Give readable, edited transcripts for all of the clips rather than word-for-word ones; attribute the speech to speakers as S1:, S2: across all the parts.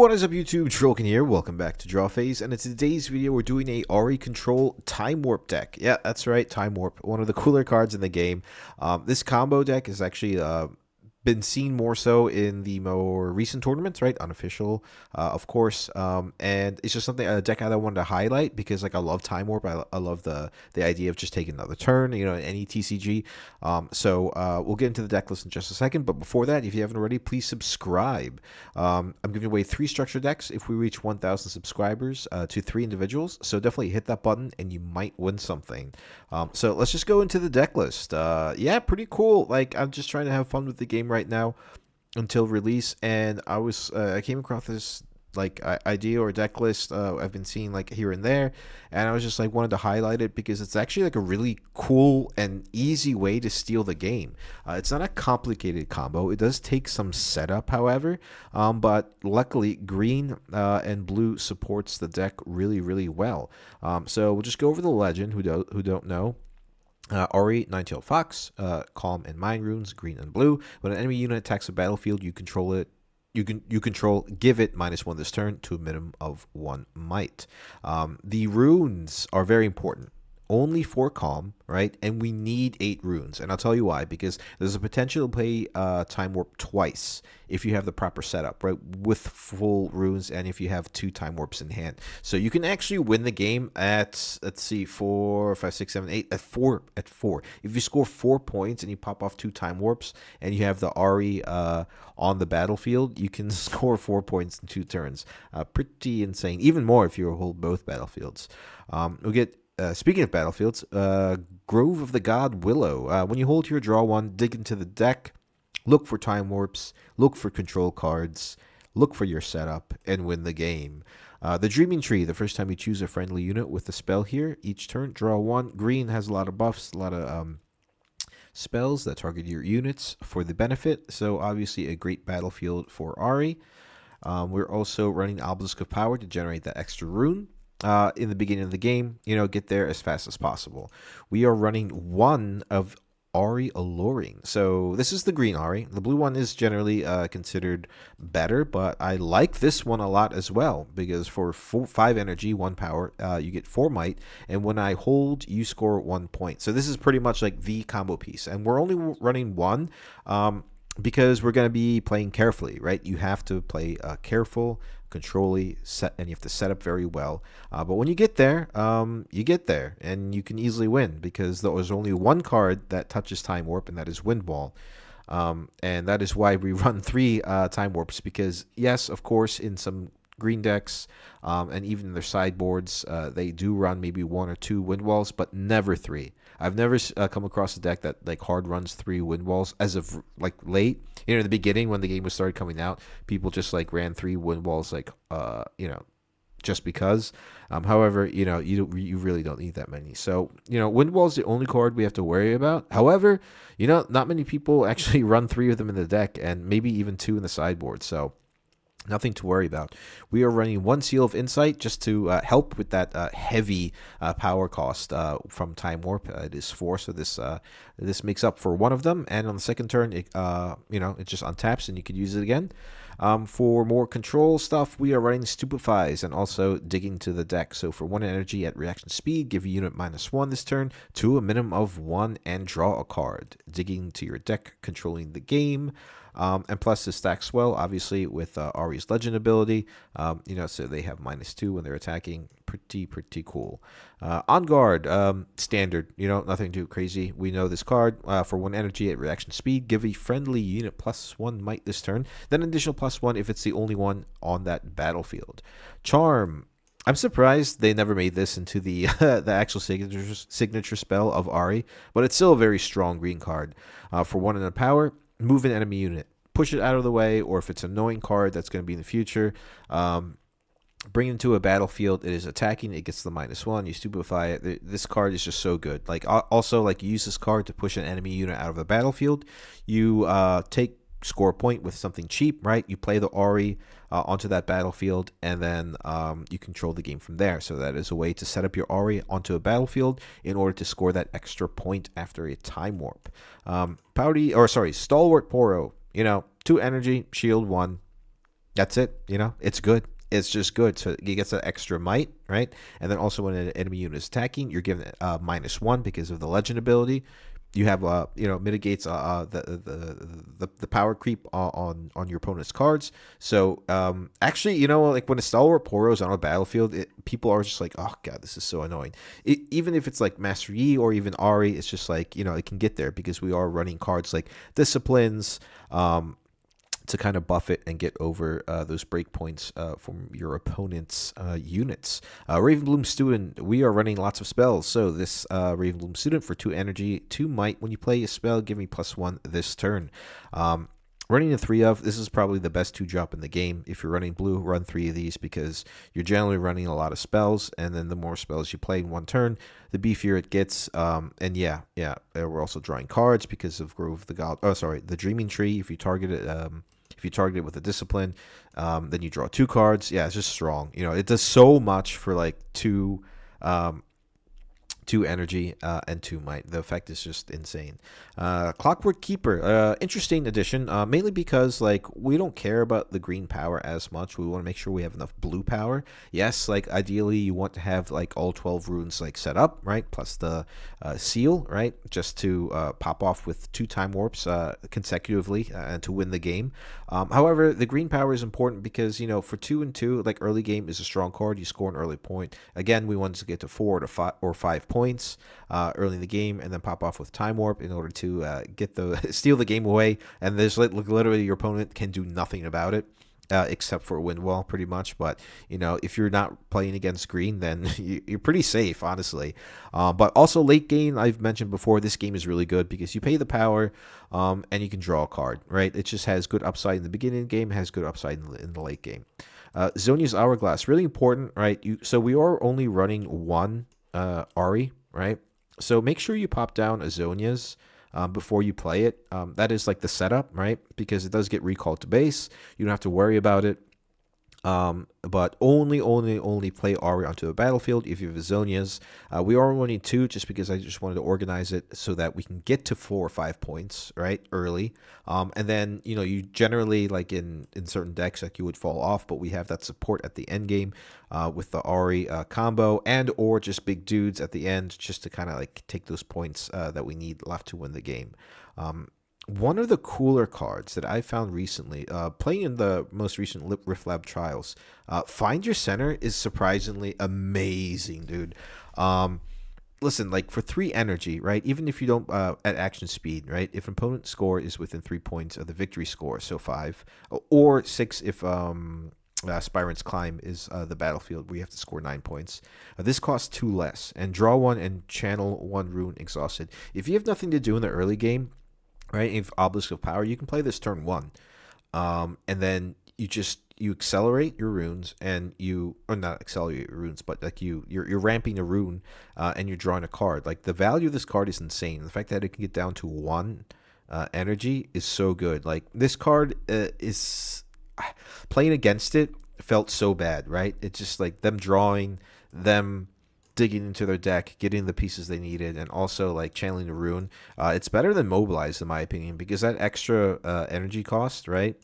S1: What is up YouTube, Trollkin here, welcome back to Draw Phase, and in today's video we're doing a Ahri Control Time Warp deck. Yeah, that's right, Time Warp, one of the cooler cards in the game. This combo deck is actually been seen more so in the more recent tournaments, right? Unofficial, of course. And it's just something, a deck I wanted to highlight because like I love Time Warp. I love the idea of just taking another turn, you know, in any TCG. We'll get into the deck list in just a second. But before that, if you haven't already, please subscribe. I'm giving away 3 structure decks if we reach 1,000 subscribers to 3 individuals. So definitely hit that button and you might win something. So let's just go into the deck list. Yeah, pretty cool. Like I'm just trying to have fun with the game right now until release, and I came across this like idea or deck list I've been seeing like here and there, and I was just like wanted to highlight it because it's actually like a really cool and easy way to steal the game. It's not a complicated combo. It does take some setup, however, but luckily green and blue supports the deck really well. So we'll just go over the legend who don't know. Ahri, Nine-Tailed Fox, Calm and Mind Runes, green and blue. When an enemy unit attacks a battlefield, you control it. You control, give it -1 this turn to a minimum of 1 might. The runes are very important. Only 4 calm, right? And we need 8 runes. And I'll tell you why. Because there's a potential to play Time Warp twice if you have the proper setup, right? With full runes and if you have 2 Time Warps in hand. So you can actually win the game at, let's see, 4, 5, 6, 7, 8, at 4. If you score 4 points and you pop off 2 Time Warps and you have the Ahri on the battlefield, you can score 4 points in 2 turns. Pretty insane. Even more if you hold both battlefields. We'll get... speaking of battlefields, Grove of the God Willow. When you hold here, draw 1, dig into the deck, look for Time Warps, look for control cards, look for your setup, and win the game. The Dreaming Tree, the first time you choose a friendly unit with the spell here, each turn, draw 1. Green has a lot of buffs, a lot of spells that target your units for the benefit, so obviously a great battlefield for Ahri. We're also running Obelisk of Power to generate that extra rune. In the beginning of the game, you know, get there as fast as possible. We are running 1 of Ahri Alluring. So this is the green Ahri. The blue one is generally considered better, but I like this one a lot as well because for 5 energy, 1 power, you get 4 might, and when I hold, you score 1 point. So this is pretty much like the combo piece, and we're only running 1 because we're going to be playing carefully, right? You have to play careful, controlly, and you have to set up very well. But when you get there, and you can easily win because there's only 1 card that touches Time Warp, and that is Wind Wall. And that is why we run 3 Time Warps because, yes, of course, in some green decks and even their sideboards, they do run maybe 1 or 2 Wind Walls, but never 3. I've never come across a deck that like hard runs 3 Wind Walls as of like late. You know, in the beginning when the game was started coming out, people just like ran 3 Wind Walls like you know, just because. However, you know, you really don't need that many. So, you know, Wind Wall is the only card we have to worry about. However, you know, not many people actually run 3 of them in the deck and maybe even 2 in the sideboard. So nothing to worry about. We are running 1 Seal of Insight just to help with that heavy power cost from Time Warp. It is 4, so this makes up for 1 of them. And on the second turn, you know, it just untaps and you could use it again. For more control stuff, we are running Stupefies and also digging to the deck. So for 1 energy at reaction speed, give a unit -1 this turn to a minimum of 1 and draw a card. Digging to your deck, controlling the game. And plus this stacks well, obviously, with Ahri's Legend ability. You know, so they have -2 when they're attacking. Pretty cool. On guard, standard, you know, nothing too crazy. We know this card. For 1 energy at reaction speed, give a friendly unit +1 might this turn. Then additional +1 if it's the only one on that battlefield. Charm. I'm surprised they never made this into the the actual signature spell of Ahri, but it's still a very strong green card. For 1 in a power, move an enemy unit, push it out of the way, or if it's an annoying card that's going to be in the future, bring it to a battlefield. It is attacking. It gets the -1. You stupefy it. This card is just so good. Like also, like you use this card to push an enemy unit out of the battlefield. You score a point with something cheap, right? You play the Ahri onto that battlefield, and then you control the game from there. So that is a way to set up your Ahri onto a battlefield in order to score that extra point after a Time Warp. Stalwart Poro. You know, 2 energy, shield 1. That's it. It's good. It's just good. So you get that extra might, right? And then also when an enemy unit is attacking, you're given -1 because of the legend ability. You have mitigates the power creep on your opponent's cards. So actually, like when a stalwart Poros on a battlefield, people are just like, oh god, this is so annoying. Even if it's like Master Yi or even Ahri, it's just like it can get there because we are running cards like disciplines. To kind of buff it and get over those breakpoints from your opponent's units. Ravenbloom Student, we are running lots of spells. So this Ravenbloom Student for 2 energy, 2 might. When you play a spell, give me +1 this turn. Running a 3 of, this is probably the best 2-drop in the game. If you're running blue, run 3 of these because you're generally running a lot of spells, and then the more spells you play in one turn, the beefier it gets. And yeah, we're also drawing cards because of Grove of the God. Oh, sorry, the Dreaming Tree. If you target it, with a discipline, then you draw 2 cards. Yeah, it's just strong. It does so much for like 2 energy and 2 might. The effect is just insane. Clockwork Keeper, interesting addition, mainly because like we don't care about the green power as much. We want to make sure we have enough blue power. Yes, like ideally you want to have like all 12 runes like set up, right? Plus the seal, right? Just to pop off with 2 time warps consecutively and to win the game. However, the green power is important because for 2 and 2, like early game is a strong card. You score an early point. Again, we want to get to 4 or 5 points early in the game, and then pop off with time warp in order to steal the game away. And there's literally your opponent can do nothing about it. Except for a wind wall, pretty much. But if you're not playing against green, then you're pretty safe, honestly. But also late game, I've mentioned before, this game is really good because you pay the power, and you can draw a card, right? It just has good upside in the beginning of the game, has good upside in the late game. Zonia's Hourglass, really important, right? So we are only running 1 Ahri, right? So make sure you pop down a Zonia's before you play it. That is like the setup, right? Because it does get recalled to base. You don't have to worry about it. But only play Ahri onto the battlefield if you have Zonias. We are running 2 just because I just wanted to organize it so that we can get to 4 or 5 points, right, early. And then, you generally, like in certain decks, like you would fall off, but we have that support at the end game with the Ahri combo and or just big dudes at the end just to kind of like take those points that we need left to win the game. One of the cooler cards that I found recently, playing in the most recent Rift Lab trials, Find Your Center is surprisingly amazing, dude. Listen, like for 3 energy, right? Even if you don't at action speed, right? If an opponent's score is within 3 points of the victory score, so 5, or 6 if Spirant's Climb is the battlefield where you have to score 9 points. This costs 2 less, and draw 1 and channel 1 rune exhausted. If you have nothing to do in the early game, right? If Obelisk of Power, you can play this turn 1, and then you accelerate your runes, and or not accelerate your runes, but like you're ramping a rune, and you're drawing a card. Like the value of this card is insane. The fact that it can get down to 1 energy is so good. Like this card is playing against it felt so bad, right? It's just like them drawing, them digging into their deck, getting the pieces they needed, and also like channeling the rune. It's better than Mobilize, in my opinion, because that extra energy cost, right,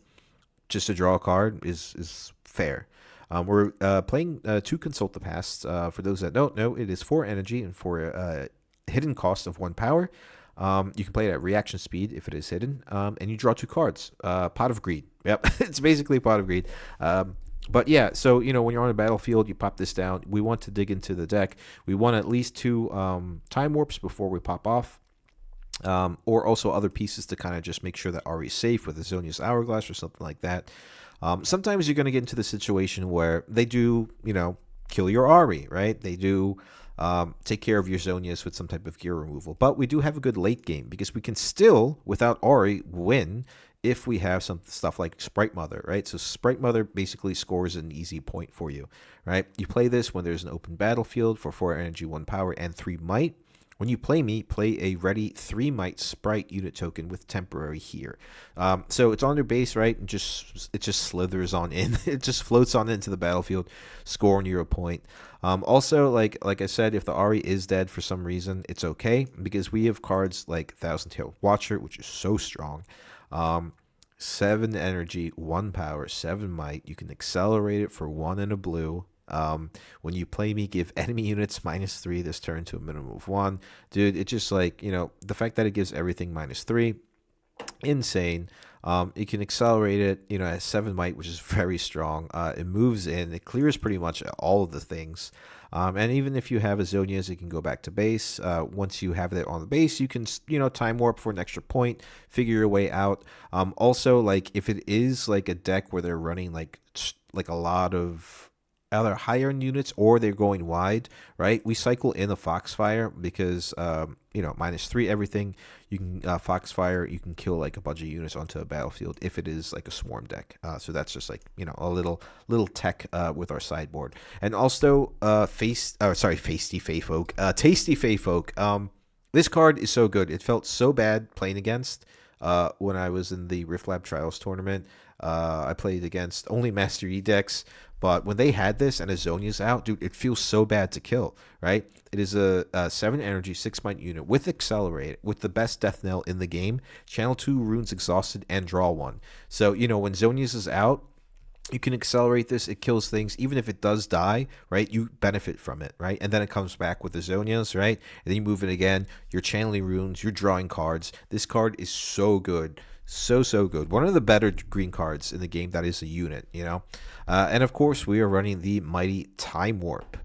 S1: just to draw a card is fair. We're playing 2 Consult the Past. For those that don't know, it is 4 energy and for a hidden cost of 1 power. You can play it at reaction speed if it is hidden, and you draw 2 cards. Pot of Greed. Yep, it's basically Pot of Greed. But yeah, so when you're on a battlefield, you pop this down. We want to dig into the deck. We want at least 2 time warps before we pop off, or also other pieces to kind of just make sure that Ahri is safe with a Zonia's Hourglass or something like that. Sometimes you're going to get into the situation where they do, kill your Ahri, right? They do take care of your Zonias with some type of gear removal. But we do have a good late game because we can still, without Ahri, win if we have some stuff like Sprite Mother, right? So Sprite Mother basically scores an easy point for you, right? You play this when there's an open battlefield for 4 energy, 1 power, and 3 might. When you play me, play a ready 3 might Sprite unit token with temporary here. So it's on your base, right? And it just slithers on in. It just floats on into the battlefield, scoring you a point. Also, like I said, if the Ahri is dead for some reason, it's okay because we have cards like Thousand Tailed Watcher, which is so strong. 7 energy, 1 power, 7 might. You can accelerate it for 1 and a blue. When you play me, give enemy units -3 this turn to a minimum of 1. Dude, it's just like, the fact that it gives everything -3, insane. You can accelerate it, at 7 might, which is very strong. It moves in, it clears pretty much all of the things. And even if you have Azonias, it can go back to base. Once you have it on the base, you can, time warp for an extra point, figure your way out. Also, like, if it is like a deck where they're running like a lot of either higher end units or they're going wide, right? We cycle in a Foxfire because, -3 everything. You can Foxfire, you can kill like a bunch of units onto a battlefield if it is like a swarm deck. So that's just like, a little tech with our sideboard. And also, Tasty Fey Folk. This card is so good. It felt so bad playing against when I was in the Rift Lab Trials tournament. I played against only Master E decks, but when they had this and Azonia's out, dude, it feels so bad to kill, right? It is a 7 energy, 6 might unit with Accelerate, with the best death knell in the game, channel 2 runes exhausted, and draw 1. So, when Zonia's is out, you can accelerate this. It kills things. Even if it does die, right, you benefit from it, right? And then it comes back with the Zonias, right? And then you move it again. You're channeling runes. You're drawing cards. This card is so good. So good. One of the better green cards in the game that is a unit, and of course, we are running the Mighty Time Warp.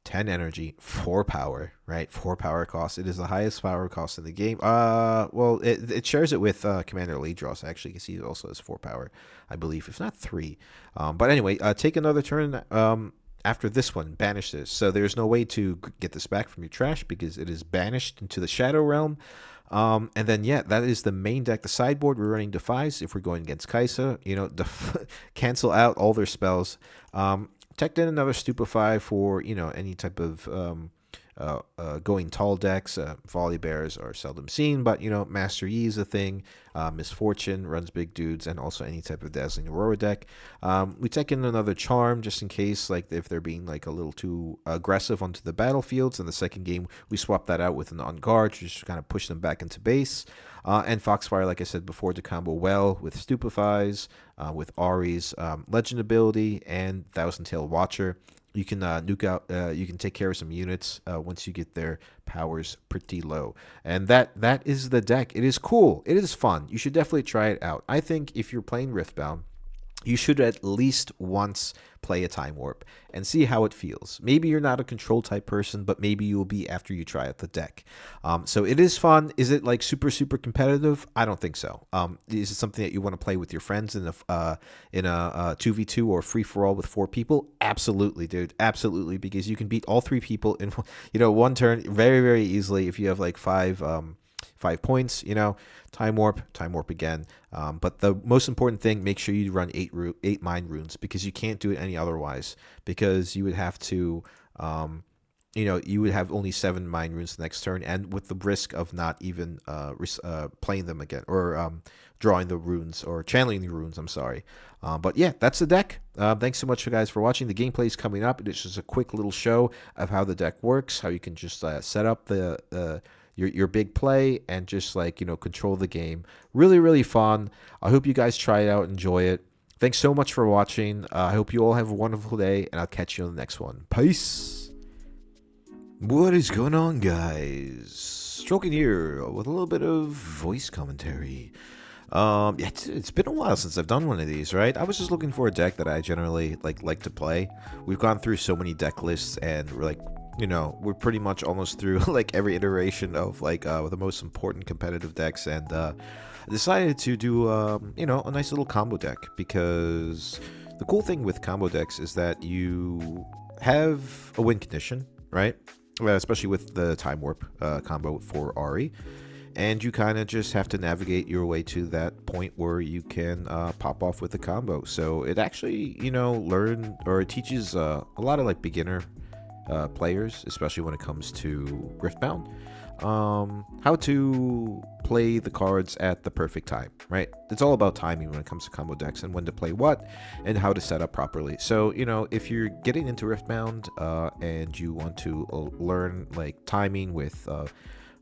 S1: 10 energy, 4 power, right? 4 power cost. It is the highest power cost in the game. Well, it shares it with Commander Ladros, actually, because he also has 4 power, I believe, if not 3. But anyway, take another turn after this one. Banish this. So there's no way to get this back from your trash because it is banished into the Shadow Realm. And then, yeah, that is the main deck. The sideboard, we're running Defies if we're going against Kaisa. Cancel out all their spells. Teched in another Stupefy for, any type of going tall decks. Volley Bears are seldom seen, but, Master Yi is a thing. Misfortune runs big dudes, and also any type of Dazzling Aurora deck. We take in another Charm just in case, like, if they're being, like, a little too aggressive onto the battlefields. In the second game, we swap that out with an On Guard to just kind of push them back into base. And Foxfire, like I said before, to combo well with Stupefies, with Ahri's Legend ability, and Thousand Tail Watcher. You can nuke out. You can take care of some units once you get their powers pretty low, and that is the deck. It is cool. It is fun. You should definitely try it out. I think if you're playing Riftbound, you should at least once play a Time Warp and see how it feels. Maybe you're not a control type person, but maybe you'll be after you try out the deck. So it is fun. Is it like super competitive? I don't think so. Is it something that you want to play with your friends in a 2v2 or free for all with 4 people? Absolutely, dude. Absolutely, because you can beat all 3 people in one turn very easily if you have like 5 points, Time Warp again. But the most important thing, make sure you run 8 Mind Runes, because you can't do it any otherwise, because you would have to, you would have only 7 Mind Runes the next turn, and with the risk of not even playing them again, or drawing the runes, or channeling the runes, I'm sorry. But yeah, that's the deck. Thanks so much, guys, for watching. The gameplay is coming up. It's just a quick little show of how the deck works, how you can just set up your big play and just control the game. Really fun. I hope you guys try it out, enjoy it. Thanks so much for watching. I hope you all have a wonderful day, and I'll catch you on the next one. Peace. What is going on, guys? Stroking here with a little bit of voice commentary. Yeah, it's been a while since I've done one of these, right? I was just looking for a deck that I generally like to play. We've gone through so many deck lists, and we're pretty much almost through like every iteration of the most important competitive decks, and I decided to do a nice little combo deck, because the cool thing with combo decks is that you have a win condition, right? Especially with the Time Warp combo for Ahri. And you kind of just have to navigate your way to that point where you can pop off with the combo. So it actually, it teaches a lot of beginner players, especially when it comes to Riftbound, how to play the cards at the perfect time, right? It's all about timing when it comes to combo decks, and when to play what and how to set up properly. So, if you're getting into Riftbound and you want to learn timing with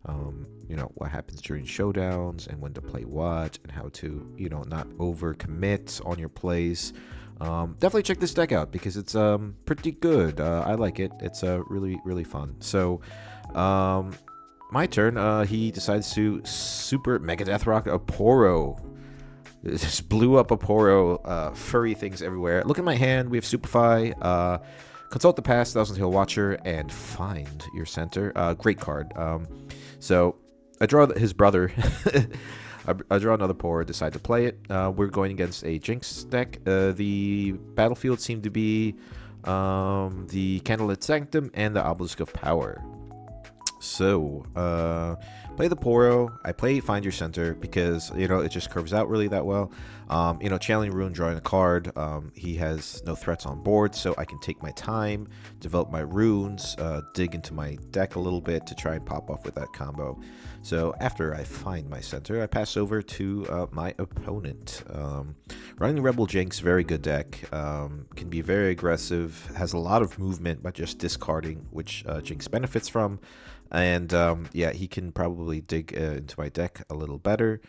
S1: You know, what happens during showdowns and when to play what and how to, you know, not overcommit on your plays. Definitely check this deck out because it's pretty good. I like it. It's really, really fun. So, my turn. He decides to Super Mega Death Rock a Poro. It just blew up a Poro. Furry things everywhere. Look at my hand. We have Superfy. Consult the Past, Thousand Tail Watcher, and Find Your Center. Great card. So I draw his brother. I draw another Poro, decide to play it. We're going against a Jinx deck. The battlefield seemed to be the Candlelit Sanctum and the Obelisk of Power. So, play the Poro. I play Find Your Center because, you know, it just curves out really that well. You know, Channeling Rune, drawing a card. He has no threats on board, so I can take my time, develop my runes, dig into my deck a little bit to try and pop off with that combo. So, after I find my center, I pass over to my opponent. Running Rebel Jinx, very good deck. Can be very aggressive, has a lot of movement by just discarding, which Jinx benefits from. And yeah, he can probably dig into my deck a little better.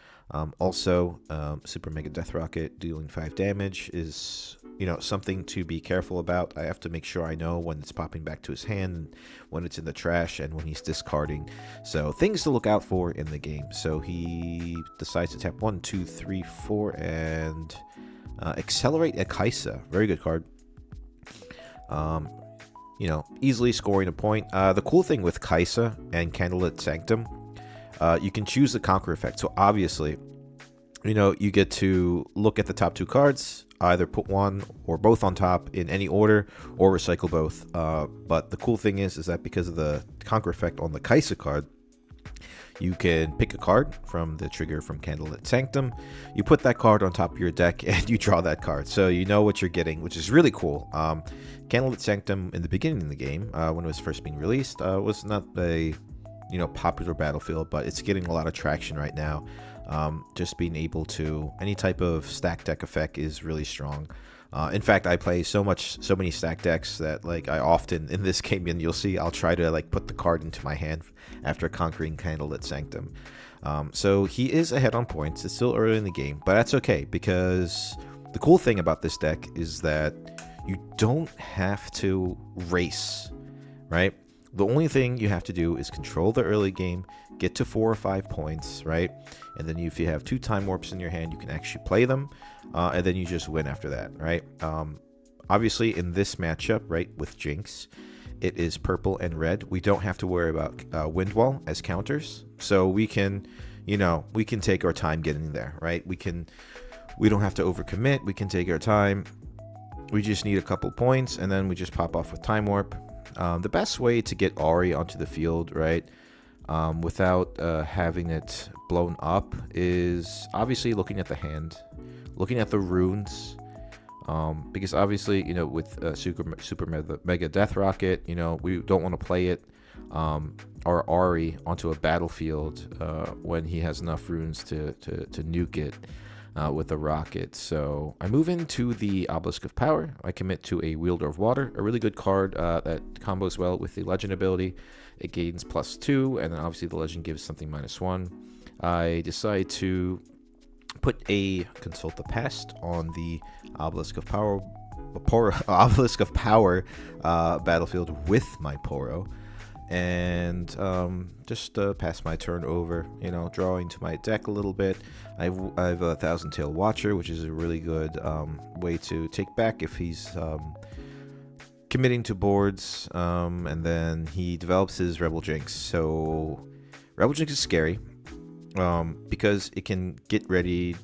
S1: Also, Super Mega Death Rocket dealing 5 damage is, you know, something to be careful about. I have to make sure I know when it's popping back to his hand, when it's in the trash, and when he's discarding. So things to look out for in the game. So he decides to tap 1, 2, 3, 4, and Accelerate a Kaisa. Very good card. You know, easily scoring a point. The cool thing with Kaisa and Candlelit Sanctum, you can choose the Conquer effect. So obviously, you know, you get to look at the top 2 cards, either put one or both on top in any order, or recycle both. But the cool thing is that because of the Conquer effect on the Kaisa card, you can pick a card from the trigger from Candlelit Sanctum. You put that card on top of your deck and you draw that card. So you know what you're getting, which is really cool. Candlelit Sanctum in the beginning of the game, when it was first being released, was not a, you know, popular battlefield, but it's getting a lot of traction right now. Just being able to, any type of stack deck effect is really strong. In fact, I play so many stack decks that, like, I often in this game, and you'll see, I'll try to like put the card into my hand after conquering Candlelit Sanctum. So he is ahead on points. It's still early in the game, but that's okay because the cool thing about this deck is that you don't have to race, right? The only thing you have to do is control the early game, get to 4 or 5 points, right? And then if you have 2 Time Warps in your hand, you can actually play them, and then you just win after that, right? Obviously, in this matchup, right, with Jinx, it is purple and red. We don't have to worry about Wind Wall as counters, so we can, you know, we can take our time getting there, right? We don't have to overcommit. We can take our time. We just need a couple points, and then we just pop off with Time Warp. The best way to get Ahri onto the field, right, without having it blown up is obviously looking at the hand, looking at the runes, because obviously, you know, with Super Mega Death Rocket, you know, we don't want to play it, or Ahri onto a battlefield when he has enough runes to nuke it with a rocket. So I move into the Obelisk of Power. I commit to a Wielder of Water, a really good card that combos well with the Legend ability. It gains +2, and then obviously the Legend gives something -1. I decide to put a Consult the Past on the Obelisk of Power, battlefield with my Poro. And just pass my turn over, you know, drawing to my deck a little bit. I have a Thousand Tail Watcher, which is a really good way to take back if he's committing to boards. And then he develops his Rebel Jinx. So Rebel Jinx is scary because it can get ready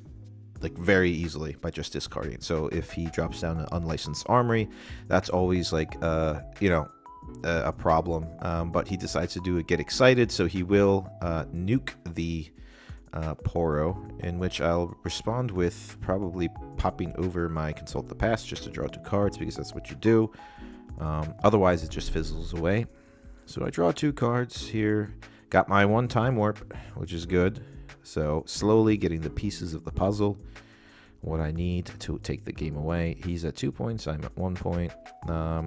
S1: like very easily by just discarding. So if he drops down an Unlicensed Armory, that's always like you know, a problem, but he decides to do it, get excited, so he will nuke the Poro, in which I'll respond with probably popping over my Consult the Past just to draw 2 cards, because that's what you do. Otherwise it just fizzles away. So I draw 2 cards here, got my 1 Time Warp, which is good. So slowly getting the pieces of the puzzle, what I need to take the game away. He's at 2 points, I'm at 1 point.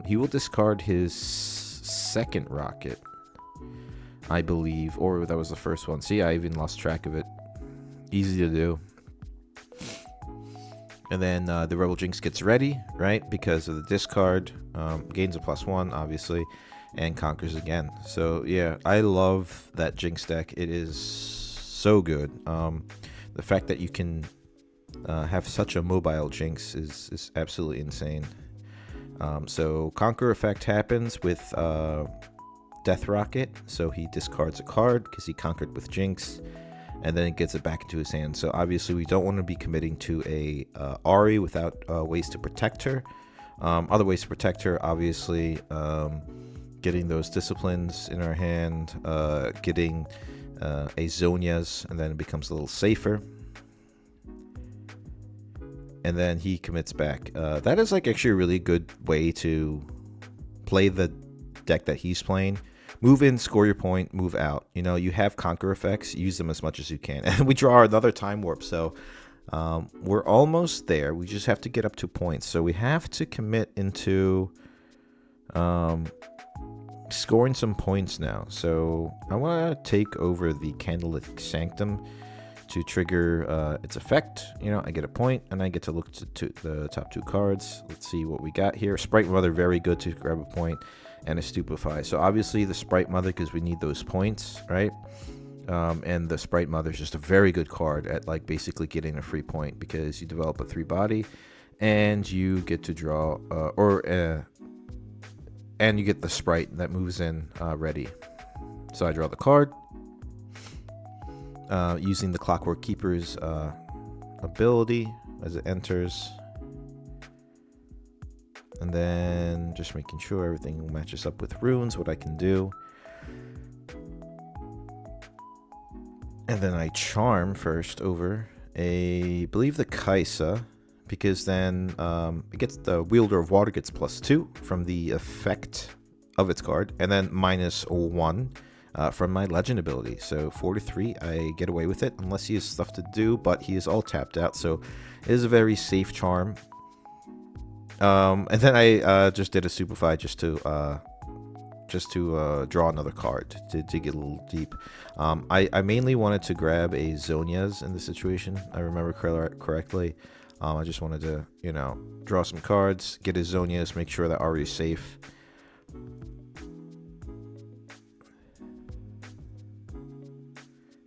S1: He will discard his second rocket. I believe, or that was the first one. See, I even lost track of it. Easy to do. And then the Rebel Jinx gets ready, right? Because of the discard. Gains a +1, obviously. And conquers again. So, yeah, I love that Jinx deck. It is so good. The fact that you can have such a mobile Jinx is absolutely insane. So, Conquer effect happens with Death Rocket. So, he discards a card because he conquered with Jinx. And then it gets it back into his hand. So obviously we don't want to be committing to a Ahri without ways to protect her. Other ways to protect her, obviously, getting those disciplines in our hand, getting a Zonia's, and then it becomes a little safer. And then he commits back. That is like actually a really good way to play the deck that he's playing. Move in, score your point, move out. You know, you have conquer effects, use them as much as you can. And we draw another time warp, so we're almost there. We just have to get up 2 points. So we have to commit into scoring some points now. So I want to take over the Candlelit Sanctum to trigger its effect. You know, I get a point, and I get to look to the top 2 cards. Let's see what we got here. Sprite Mother, very good to grab a point. And a Stupefy. So obviously the Sprite Mother, because we need those points, right? And the Sprite Mother is just a very good card at like basically getting a free point, because you develop a 3-body and you get to draw and you get the Sprite that moves in ready. So I draw the card using the Clockwork Keeper's ability as it enters. And then just making sure everything matches up with runes, what I can do. And then I charm first over I believe the Kaisa, because then it gets the Wielder of Water gets +2 from the effect of its card, and then -1 from my legend ability. So 4 to 3, I get away with it unless he has stuff to do, but he is all tapped out, so it is a very safe charm. And then I just did a Stupefy just to draw another card to dig it a little deep. I mainly wanted to grab a Zonia's in this situation. I remember correctly. I just wanted to, you know, draw some cards, get his Zonia's, make sure that Ahri is safe.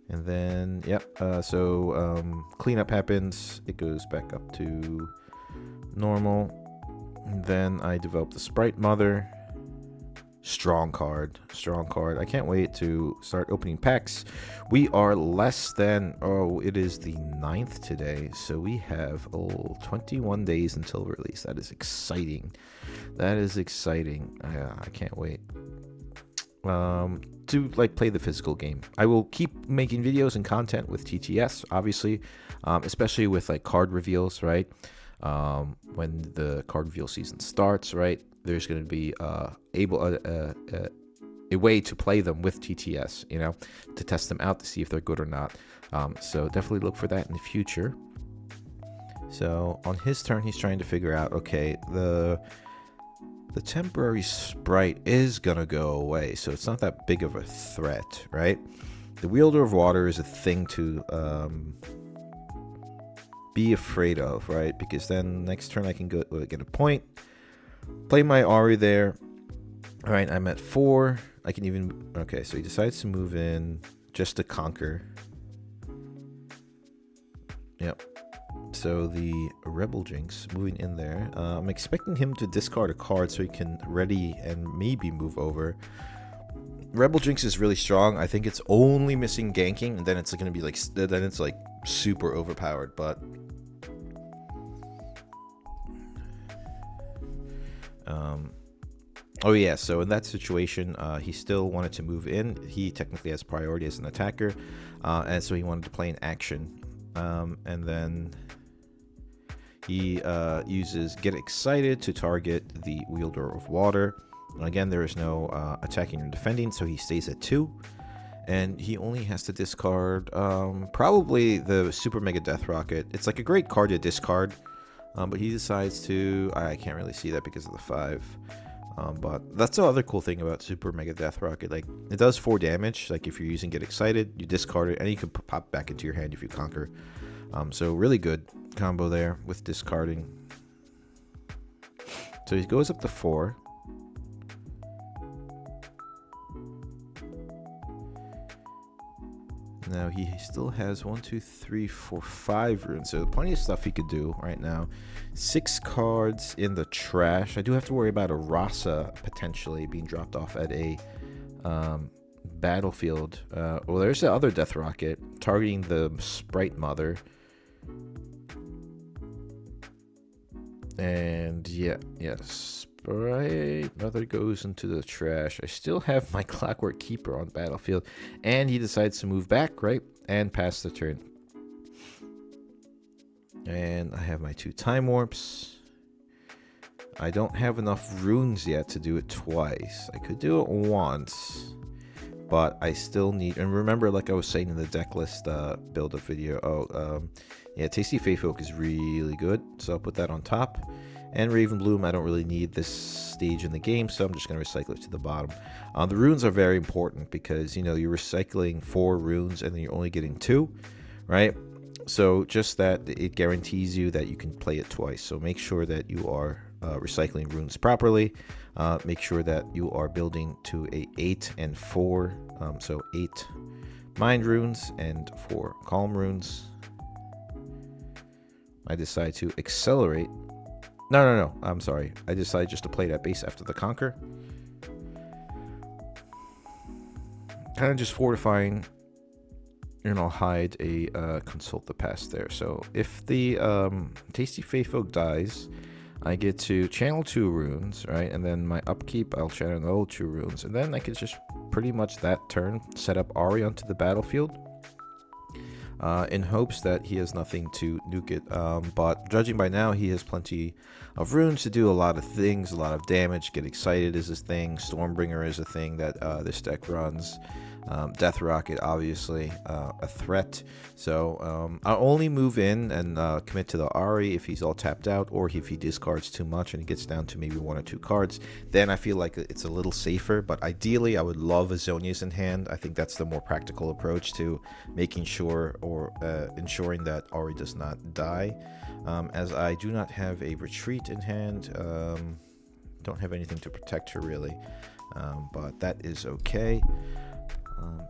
S1: And then, yep. So cleanup happens. It goes back up to normal. Then I developed the Sprite Mother. Strong card. I can't wait to start opening packs. We are less than, it is the 9th today, so we have 21 days until release. That is exciting. I can't wait to like play the physical game. I will keep making videos and content with TTS, obviously, especially with like card reveals, right? When the card reveal season starts, right, there's going to be a way to play them with TTS, you know, to test them out to see if they're good or not. So definitely look for that in the future. So on his turn, he's trying to figure out, okay, the temporary Sprite is going to go away, so it's not that big of a threat, right? The Wielder of Water is a thing to be afraid of, right? Because then next turn I can go get a point, play my Ahri there. All right, I'm at 4. I can even, okay, so he decides to move in just to conquer. Yep. So the Rebel Jinx moving in there. I'm expecting him to discard a card so he can ready and maybe move over. Rebel Jinx is really strong. I think it's only missing ganking, and then it's going to be like, then it's like super overpowered, but oh yeah, so in that situation, he still wanted to move in. He technically has priority as an attacker, and so he wanted to play an action. And then he uses Get Excited to target the Wielder of Water. Again, there is no attacking or defending, so he stays at 2. And he only has to discard probably the Super Mega Death Rocket. It's like a great card to discard, but he decides to... I can't really see that because of the 5. But that's the other cool thing about Super Mega Death Rocket. Like, it does 4 damage. Like, if you're using Get Excited, you discard it, and you can pop back into your hand if you conquer. So really good combo there with discarding. So he goes up to 4. Now he still has 1, 2, 3, 4, 5 runes, so plenty of stuff he could do right now. 6 cards in the trash. I do have to worry about a Rasa potentially being dropped off at a battlefield. Well, there's the other Death Rocket targeting the Sprite Mother. And yeah, Sprite Mother goes into the trash. I still have my Clockwork Keeper on battlefield, and he decides to move back, right, and pass the turn. And I have my 2 Time Warps. I don't have enough runes yet to do it twice. I could do it once, but I still need, and remember, like I was saying in the deck list build-up video, yeah, Tasty Faith Oak is really good, so I'll put that on top. And Raven Bloom, I don't really need this stage in the game, so I'm just going to recycle it to the bottom. The runes are very important because, you know, you're recycling 4 runes and then you're only getting 2, right? So just that, it guarantees you that you can play it twice. So make sure that you are recycling runes properly. Make sure that you are building to a 8 and 4. So 8 Mind Runes and 4 Calm Runes. I decide to accelerate. No, I'm sorry. I decided just to play that base after the Conquer. Kind of just fortifying, and I'll hide a Consult the Past there. So if the Tasty Faith Oak dies, I get to channel 2 runes, right? And then my upkeep, I'll channel another 2 runes. And then I can just pretty much that turn set up Ahri onto the battlefield. In hopes that he has nothing to nuke it. But judging by now, he has plenty of runes to do a lot of things, a lot of damage. Get Excited is his thing. Stormbringer is a thing that this deck runs. Death Rocket, obviously, a threat. So I'll only move in and commit to the Ahri if he's all tapped out, or if he discards too much and he gets down to maybe 1 or 2 cards. Then I feel like it's a little safer. But ideally, I would love Azonia's in hand. I think that's the more practical approach to making sure or ensuring that Ahri does not die. As I do not have a retreat in hand, don't have anything to protect her really, but that is okay.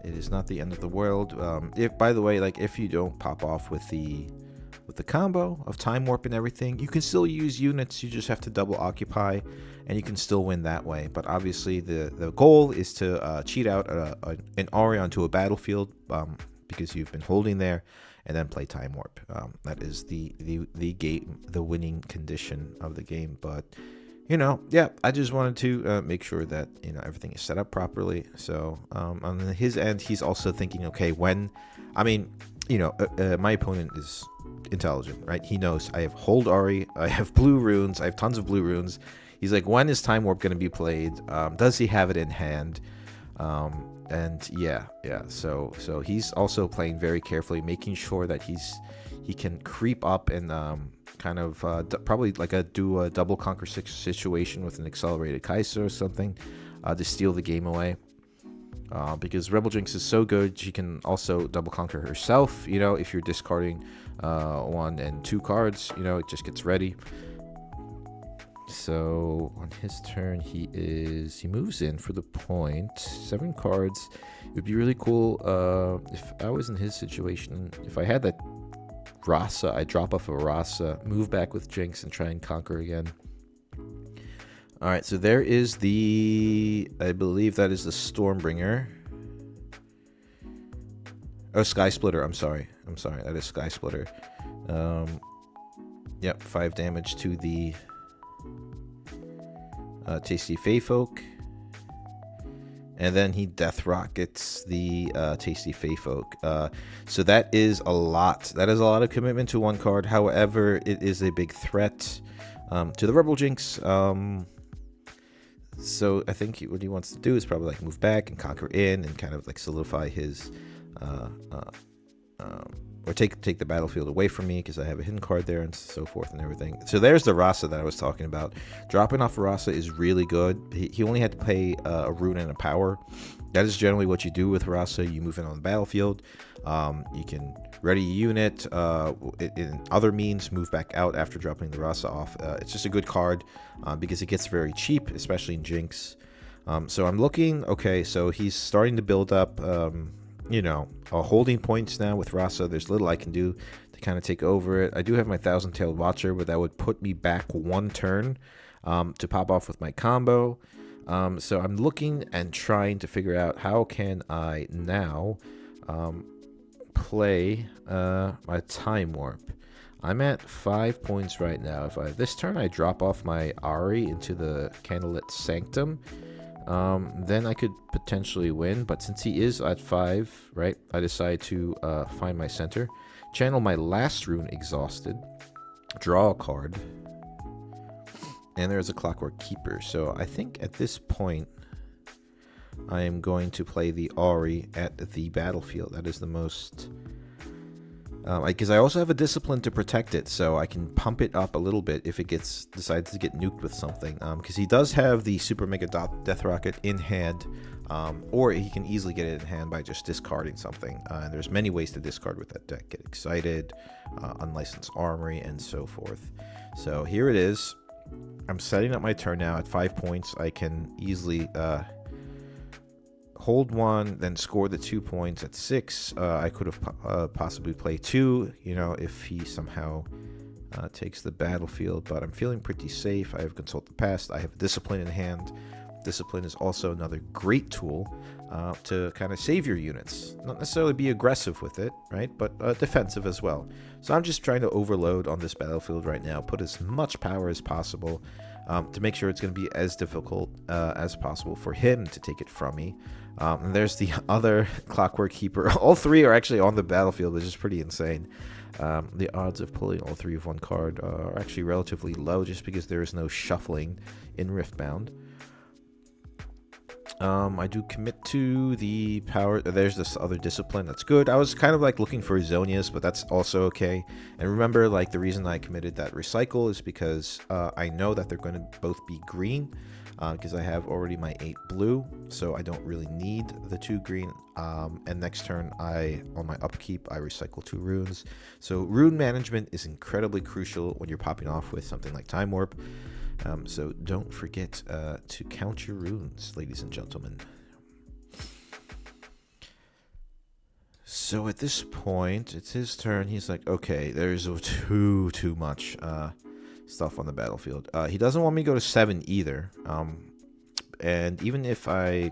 S1: It is not the end of the world. If, by the way, like if you don't pop off with the combo of Time Warp and everything, you can still use units. You just have to double occupy, and you can still win that way. But obviously, the goal is to cheat out an Ahri onto a battlefield because you've been holding there, and then play Time Warp. That is the winning condition of the game. But you know, yeah, I just wanted to make sure that, you know, everything is set up properly. So on his end, he's also thinking, okay, when, I mean, you know, my opponent is intelligent, right? He knows I have Hold Ahri, I have blue runes, I have tons of blue runes. He's like, when is Time Warp going to be played? Does he have it in hand? And yeah. So he's also playing very carefully, making sure that he can creep up and kind of probably like do a double conquer 6 situation with an accelerated Kaiser or something to steal the game away. Because Rebel Jinx is so good, she can also double conquer herself. You know, if you're discarding 1 and 2 cards, you know, it just gets ready. So on his turn, he moves in for the point. 7 cards. It would be really cool if I was in his situation. If I had that Rasa, I drop off a Rasa, move back with Jinx, and try and conquer again. All right, so there is I believe that is the Stormbringer. Oh, Sky Splitter. I'm sorry. That is Sky Splitter. Yep, 5 damage to the Tasty Faith Oak. And then he Death Rockets the Tasty Faith Oak. So that is a lot. That is a lot of commitment to 1 card. However, it is a big threat to the Rebel Jinx. So I think what he wants to do is probably like move back and conquer in and kind of like solidify his or take the battlefield away from me because I have a hidden card there and so forth and everything. So there's the Rasa that I was talking about. Dropping off a Rasa is really good. He only had to pay a rune and a power. That is generally what you do with Rasa. You move in on the battlefield. You can ready a unit. In other means, move back out after dropping the Rasa off. It's just a good card because it gets very cheap, especially in Jinx. So I'm looking. Okay, so he's starting to build up, holding points now with Rasa. There's little I can do to kind of take over it. I do have my Thousand-Tailed Watcher, but that would put me back one turn to pop off with my combo. So I'm looking and trying to figure out how can I now play my Time Warp. I'm at 5 points right now. If this turn I drop off my Ahri into the Candlelit Sanctum, then I could potentially win. But since he is at 5, right, I decide to find my center, channel my last rune, Exhausted, draw a card, and there's a Clockwork Keeper. So I think at this point I am going to play the Ahri at the battlefield. That is the most... because I also have a Discipline to protect it, so I can pump it up a little bit if it decides to get nuked with something. Because he does have the Super Mega Death Rocket in hand, or he can easily get it in hand by just discarding something. And there's many ways to discard with that deck. Get Excited, Unlicensed Armory, and so forth. So here it is. I'm setting up my turn now at 5 points. I can easily hold one, then score the 2 points at 6. I could have possibly played 2, if he somehow takes the battlefield, but I'm feeling pretty safe. I have Consult the Past. I have Discipline in hand. Discipline is also another great tool to kind of save your units. Not necessarily be aggressive with it, right? But defensive as well. So I'm just trying to overload on this battlefield right now, put as much power as possible to make sure it's going to be as difficult as possible for him to take it from me. And there's the other Clockwork Keeper. All three are actually on the battlefield, which is pretty insane. The odds of pulling all three of one card are actually relatively low just because there is no shuffling in Riftbound. I do commit to the power. There's this other Discipline. That's good. I was kind of like looking for Zonias, but that's also okay. And remember, like, the reason I committed that Recycle is because I know that they're going to both be green because I have already my 8 blue, so I don't really need the 2 green. And next turn, on my upkeep, I recycle 2 runes. So rune management is incredibly crucial when you're popping off with something like Time Warp. So don't forget to count your runes, ladies and gentlemen. So at this point, it's his turn. He's like, okay, there's too much stuff on the battlefield. He doesn't want me to go to 7 either. And even if I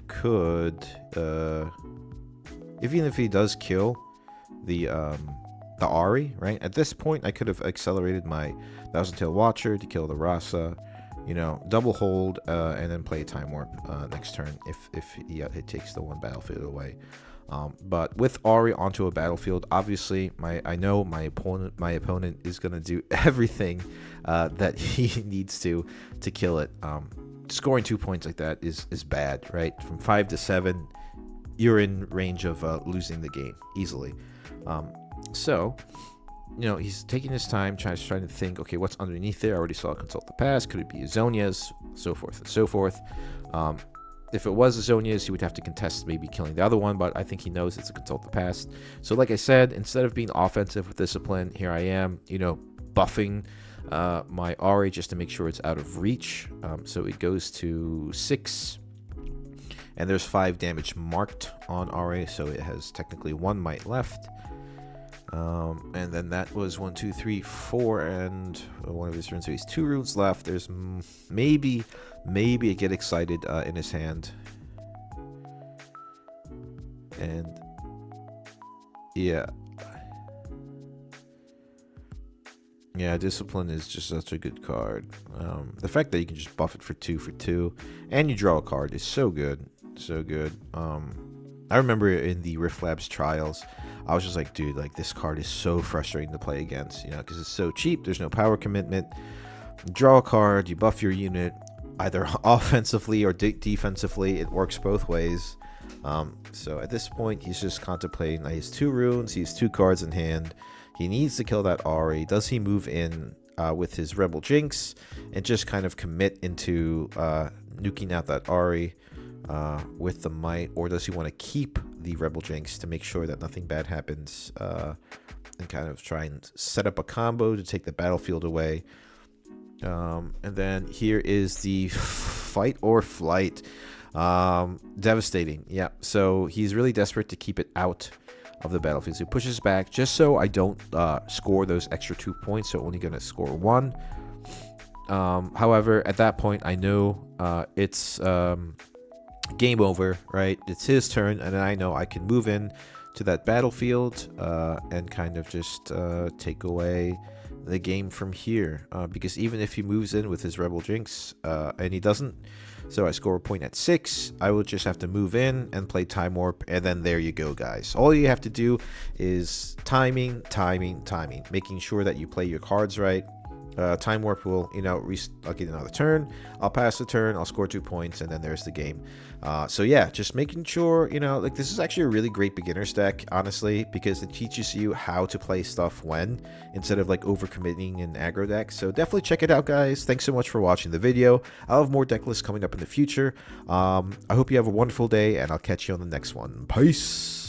S1: could, even if he does kill the Ahri, right? At this point, I could have accelerated my Thousand-Tailed Watcher to kill the Rasa, double hold, and then play a Time Warp next turn if he takes the one battlefield away. But with Ahri onto a battlefield, obviously, I know my opponent is gonna do everything that he needs to kill it. Scoring 2 points like that is bad, right? From 5 to 7, you're in range of losing the game easily. So, he's taking his time, trying to think, okay, what's underneath there? I already saw Consult the Past. Could it be Zonias? So forth and so forth. If it was Zonias, he would have to contest maybe killing the other one, but I think he knows it's a Consult the Past. So like I said, instead of being offensive with Discipline, here I am, buffing my Ahri just to make sure it's out of reach. So it goes to 6. And there's 5 damage marked on Ahri, so it has technically 1 might left. And then that was 1, 2, 3, 4, and one of his runes. So he's 2 runes left. There's maybe a Get Excited in his hand. And yeah, Discipline is just such a good card. The fact that you can just buff it for 2 and you draw a card is so good. I remember in the Rift Labs trials, I was just like, dude, like, this card is so frustrating to play against, because it's so cheap. There's no power commitment. Draw a card, you buff your unit, either offensively or defensively. It works both ways. So at this point, he's just contemplating. He has 2 runes, he has 2 cards in hand. He needs to kill that Ahri. Does he move in with his Rebel Jinx and just kind of commit into nuking out that Ahri with the might, or does he want to keep the Rebel Jinx to make sure that nothing bad happens and kind of try and set up a combo to take the battlefield away? And then here is the fight or flight. Devastating. Yeah, so he's really desperate to keep it out of the battlefield. So he pushes back just so I don't score those extra 2 points, so only gonna score 1. However, at that point I know it's game over, right? It's his turn, and I know I can move in to that battlefield and kind of just take away the game from here, because even if he moves in with his Rebel Jinx and he doesn't, so I score a point at 6, I will just have to move in and play Time Warp, and then there you go, guys. All you have to do is timing, making sure that you play your cards right. Time Warp will, I'll get another turn, I'll pass the turn, I'll score 2 points, and then there's the game. So yeah, just making sure, like, this is actually a really great beginner's deck, honestly, because it teaches you how to play stuff when, instead of like overcommitting in aggro decks. So definitely check it out, guys. Thanks so much for watching the video. I'll have more deck lists coming up in the future. I hope you have a wonderful day, and I'll catch you on the next one. Peace!